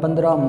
15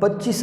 25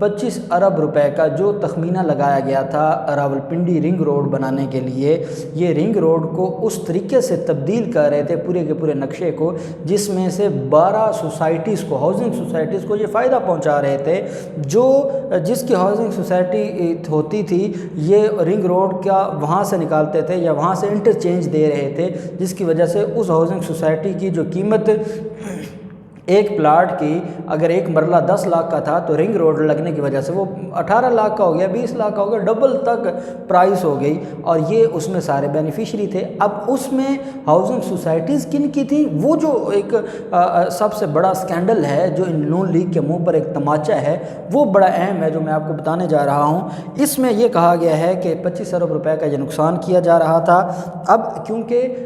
25 ارب روپے کا جو تخمینہ لگایا گیا تھا راولپنڈی رنگ روڈ بنانے کے لیے، یہ رنگ روڈ کو اس طریقے سے تبدیل کر رہے تھے پورے کے پورے نقشے کو، جس میں سے 12 سوسائٹیز کو، ہاؤسنگ سوسائٹیز کو یہ فائدہ پہنچا رہے تھے، جس کی ہاؤسنگ سوسائٹی ہوتی تھی یہ رنگ روڈ کا وہاں سے نکالتے تھے یا وہاں سے انٹرچینج دے رہے تھے، جس کی وجہ سے اس ہاؤسنگ سوسائٹی کی جو قیمت ایک پلاٹ کی اگر ایک مرلہ 10 لاکھ کا تھا تو رنگ روڈ لگنے کی وجہ سے وہ 18 لاکھ کا ہو گیا، 20 لاکھ کا ہو گیا، ڈبل تک پرائس ہو گئی، اور یہ اس میں سارے بینیفیشری تھے۔ اب اس میں ہاؤسنگ سوسائٹیز کن کی تھیں؟ وہ جو ایک سب سے بڑا سکینڈل ہے جو ان نون لیگ کے منہ پر ایک تماچا ہے، وہ بڑا اہم ہے جو میں آپ کو بتانے جا رہا ہوں۔ اس میں یہ کہا گیا ہے کہ 25 ارب روپے کا یہ نقصان کیا جا رہا تھا۔ اب کیونکہ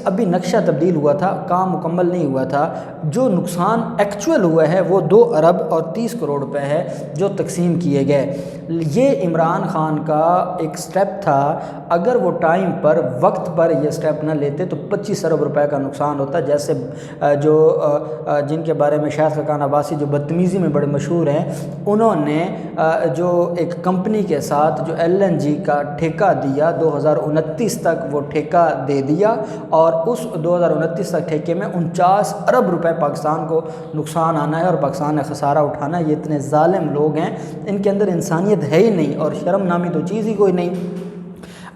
ابھی نقشہ تبدیل ہوا تھا، کام مکمل نہیں ہوا تھا، جو نقصان ایکچول ہوا ہے وہ 2 ارب اور 30 کروڑ روپے ہے جو تقسیم کیے گئے۔ یہ عمران خان کا ایک سٹیپ تھا، اگر وہ ٹائم پر وقت پر یہ سٹیپ نہ لیتے تو 25 ارب روپے کا نقصان ہوتا، جیسے جو جن کے بارے میں شاہد خاقان عباسی جو بدتمیزی میں بڑے مشہور ہیں، انہوں نے جو ایک کمپنی کے ساتھ جو LNG کا ٹھیکہ دیا 2029 تک وہ ٹھیکہ دے دیا، اور اس 2029 تک ٹھیکے میں 49 ارب روپے پاکستان کو نقصان آنا ہے اور پاکستان نے خسارہ اٹھانا ہے۔ یہ اتنے ظالم لوگ ہیں، ان کے اندر انسانیت ہے ہی نہیں، اور شرم نامی تو چیز ہی کوئی نہیں۔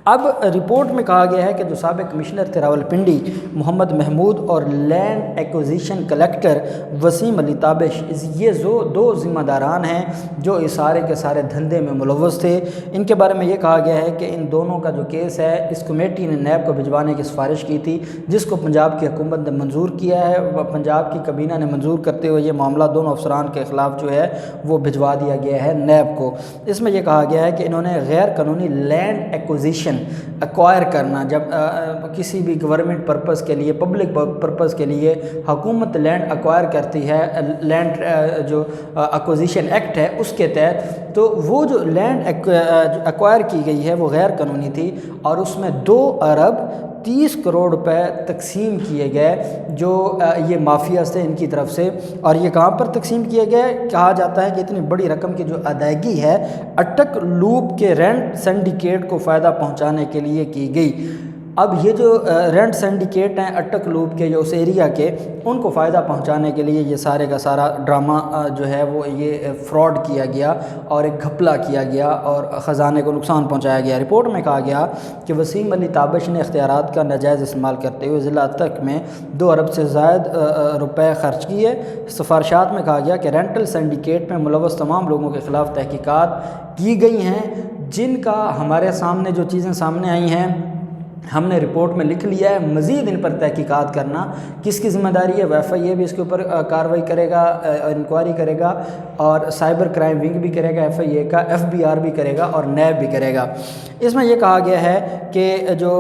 اب رپورٹ میں کہا گیا ہے کہ جو سابق کمشنر تھے راولپنڈی محمد محمود اور لینڈ ایکوزیشن کلیکٹر وسیم علی تابش، یہ دو ذمہ داران ہیں جو اس سارے کے سارے دھندے میں ملوث تھے۔ ان کے بارے میں یہ کہا گیا ہے کہ ان دونوں کا جو کیس ہے اس کمیٹی نے نیب کو بھجوانے کی سفارش کی تھی، جس کو پنجاب کی حکومت نے منظور کیا ہے۔ پنجاب کی کابینہ نے منظور کرتے ہوئے یہ معاملہ دونوں افسران کے خلاف جو ہے وہ بھجوا دیا گیا ہے نیب کو۔ اس میں یہ کہا گیا ہے کہ انہوں نے غیر قانونی لینڈ ایکوزیشن ایکوائر کرنا، جب کسی بھی گورنمنٹ پرپس کے لیے، پبلک پرپس کے لیے حکومت لینڈ ایکوائر کرتی ہے، لینڈ جو ایکوزیشن ایکٹ ہے اس کے تحت، تو وہ جو لینڈ ایکوائر کی گئی ہے وہ غیر قانونی تھی، اور اس میں 2 ارب 30 کروڑ روپے تقسیم کیے گئے جو یہ مافیاز تھے ان کی طرف سے۔ اور یہ کہاں پر تقسیم کیے گئے؟ کہا جاتا ہے کہ اتنی بڑی رقم کی جو ادائیگی ہے اٹک لوپ کے رینٹ سنڈیکیٹ کو فائدہ پہنچانے کے لیے کی گئی۔ اب یہ جو رینٹ سنڈیکیٹ ہیں اٹک لوپ کے، جو اس ایریا کے، ان کو فائدہ پہنچانے کے لیے یہ سارے کا سارا ڈرامہ جو ہے وہ یہ فراڈ کیا گیا اور ایک گھپلا کیا گیا اور خزانے کو نقصان پہنچایا گیا۔ رپورٹ میں کہا گیا کہ وسیم علی تابش نے اختیارات کا ناجائز استعمال کرتے ہوئے ضلع اٹک میں 2 ارب سے زائد روپے خرچ کیے۔ سفارشات میں کہا گیا کہ رینٹل سنڈیکیٹ میں ملوث تمام لوگوں کے خلاف تحقیقات کی گئی ہیں، جن کا ہمارے سامنے جو چیزیں سامنے آئی ہیں ہم نے رپورٹ میں لکھ لیا ہے۔ مزید ان پر تحقیقات کرنا کس کی ذمہ داری ہے، WFI بھی اس کے اوپر کارروائی کرے گا، انکوائری کرے گا، اور سائبر کرائم ونگ بھی کرے گا FIA کا، FBR بھی کرے گا، اور نیب بھی کرے گا۔ اس میں یہ کہا گیا ہے کہ جو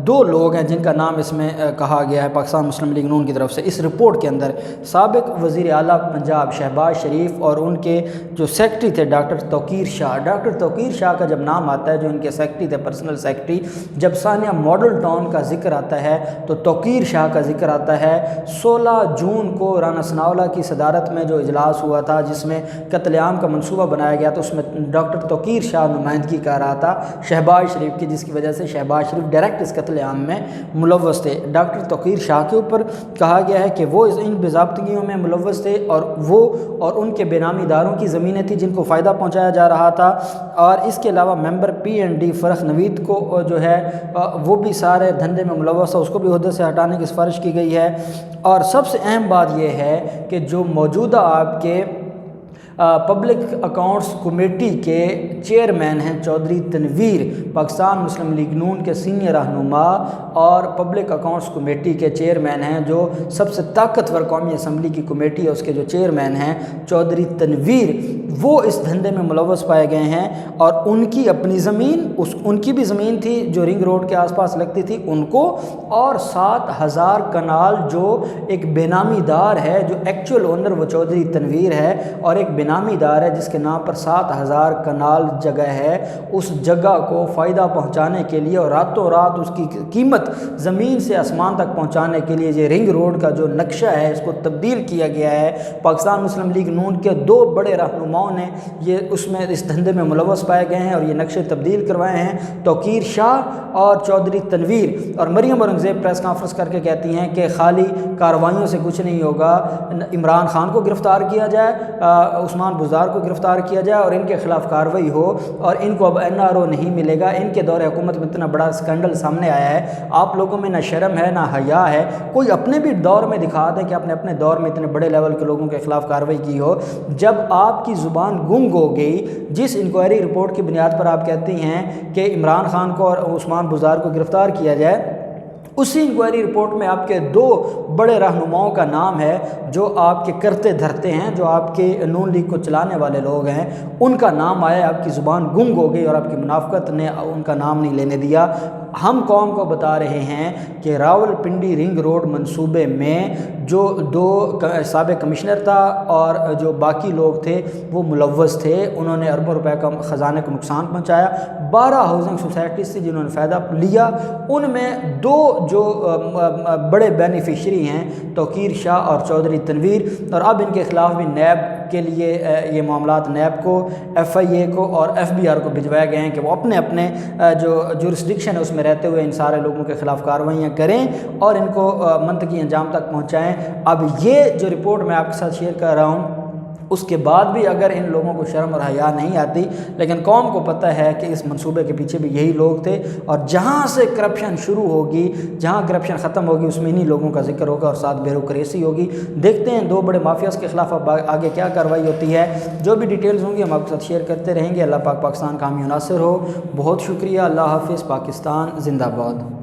2 لوگ ہیں جن کا نام اس میں کہا گیا ہے پاکستان مسلم لیگ نون کی طرف سے اس رپورٹ کے اندر، سابق وزیر اعلیٰ پنجاب شہباز شریف اور ان کے جو سیکرٹری تھے ڈاکٹر توقیر شاہ۔ ڈاکٹر توقیر شاہ کا جب نام آتا ہے، جو ان کے سیکرٹری تھے، پرسنل سیکرٹری، جب ثانیہ ماڈل ٹاؤن کا ذکر آتا ہے تو توقیر شاہ کا ذکر آتا ہے۔ 16 جون کو رانا ثناءاللہ کی صدارت میں جو اجلاس ہوا تھا جس میں قتل عام کا منصوبہ بنایا گیا، تو اس میں ڈاکٹر توقیر شاہ نمائندگی کر رہا تھا شہباز شریف کی، جس کی وجہ سے شہباز شریف ڈائریکٹ اس قتل عام میں ملوث تھے۔ ڈاکٹر توقیر شاہ کے اوپر کہا گیا ہے کہ وہ ان باضابطگیوں میں ملوث تھے، اور وہ اور ان کے بے نامی اداروں کی زمینیں تھیں جن کو فائدہ پہنچایا جا رہا تھا۔ اور اس کے علاوہ ممبر PND فرخ نوید کو جو ہے وہ بھی سارے دھندے میں ملوث ہے، اس کو بھی عہدے سے ہٹانے کی سفارش کی گئی ہے۔ اور سب سے اہم بات یہ ہے کہ جو موجودہ آپ کے پبلک اکاؤنٹس کمیٹی کے چیئرمین ہیں چودھری تنویر، پاکستان مسلم لیگ نون کے سینئر رہنما اور پبلک اکاؤنٹس کمیٹی کے چیئرمین ہیں، جو سب سے طاقتور قومی اسمبلی کی کمیٹی ہے اس کے جو چیئرمین ہیں چودھری تنویر، وہ اس دھندے میں ملوث پائے گئے ہیں۔ اور ان کی اپنی زمین، ان کی بھی زمین تھی جو رنگ روڈ کے آس پاس لگتی تھی ان کو، اور 7000 کنال جو ایک بے نامی دار ہے، جو ایکچول اونر وہ چودھری تنویر ہے، اور ایک بے بینامی دار ہے جس کے نام پر 7000 کنال جگہ ہے، اس جگہ کو فائدہ پہنچانے کے لیے اور راتوں رات اس کی قیمت زمین سے آسمان تک پہنچانے کے لیے یہ رنگ روڈ کا جو نقشہ ہے اس کو تبدیل کیا گیا ہے۔ پاکستان مسلم لیگ نون کے 2 بڑے رہنماؤں نے یہ اس دھندے میں ملوث پائے گئے ہیں اور یہ نقشے تبدیل کروائے ہیں۔ توقیر شاہ اور چودھری تنویر اور مریم اورنگزیب پریس کانفرنس کر کے کہتی ہیں کہ خالی کارروائیوں سے کچھ نہیں ہوگا، عمران خان کو گرفتار کیا جائے، عثمان بزدار کو گرفتار کیا جائے اور ان کے خلاف کارروائی ہو، اور ان کو اب NRO نہیں ملے گا۔ ان کے دور حکومت میں اتنا بڑا اسکینڈل سامنے آیا ہے، آپ لوگوں میں نہ شرم ہے نہ حیا ہے۔ کوئی اپنے بھی دور میں دکھا دے کہ آپ نے اپنے دور میں اتنے بڑے لیول کے لوگوں کے خلاف کارروائی کی ہو۔ جب آپ کی زبان گنگ ہو گئی، جس انکوائری رپورٹ کی بنیاد پر آپ کہتی ہیں کہ عمران خان کو اور عثمان بزدار کو گرفتار کیا جائے، اسی انکوائری رپورٹ میں آپ کے 2 بڑے رہنماؤں کا نام ہے جو آپ کے کرتے دھرتے ہیں، جو آپ کے نون لیگ کو چلانے والے لوگ ہیں، ان کا نام آیا، آپ کی زبان گنگ ہو گئی اور آپ کی منافقت نے ان کا نام نہیں لینے دیا۔ ہم قوم کو بتا رہے ہیں کہ راولپنڈی رنگ روڈ منصوبے میں جو 2 سابق کمشنر تھا اور جو باقی لوگ تھے وہ ملوث تھے، انہوں نے اربوں روپے کا خزانے کو نقصان پہنچایا۔ 12 ہاؤسنگ سوسائٹیز تھی جنہوں نے فائدہ لیا، ان میں 2 جو بڑے بینیفیشری ہیں توقیر شاہ اور چودھری تنویر، اور اب ان کے خلاف بھی نیب کے لیے یہ معاملات نیب کو، FIA کو اور FBR کو بھجوائے گئے ہیں کہ وہ اپنے اپنے جو جورسڈکشن ہے اس میں رہتے ہوئے ان سارے لوگوں کے خلاف کارروائیاں کریں اور ان کو منطقی انجام تک پہنچائیں۔ اب یہ جو رپورٹ میں آپ کے ساتھ شیئر کر رہا ہوں، اس کے بعد بھی اگر ان لوگوں کو شرم اور حیا نہیں آتی، لیکن قوم کو پتہ ہے کہ اس منصوبے کے پیچھے بھی یہی لوگ تھے، اور جہاں سے کرپشن شروع ہوگی، جہاں کرپشن ختم ہوگی، اس میں انہی لوگوں کا ذکر ہوگا اور ساتھ بیوروکریسی ہوگی۔ دیکھتے ہیں 2 بڑے مافیاز کے خلاف اب آگے کیا کارروائی ہوتی ہے۔ جو بھی ڈیٹیلز ہوں گی ہم آپ کے ساتھ شیئر کرتے رہیں گے۔ اللہ پاک پاکستان کا حامی و ناصر ہو۔ بہت شکریہ۔ اللہ حافظ۔ پاکستان زندہ باد۔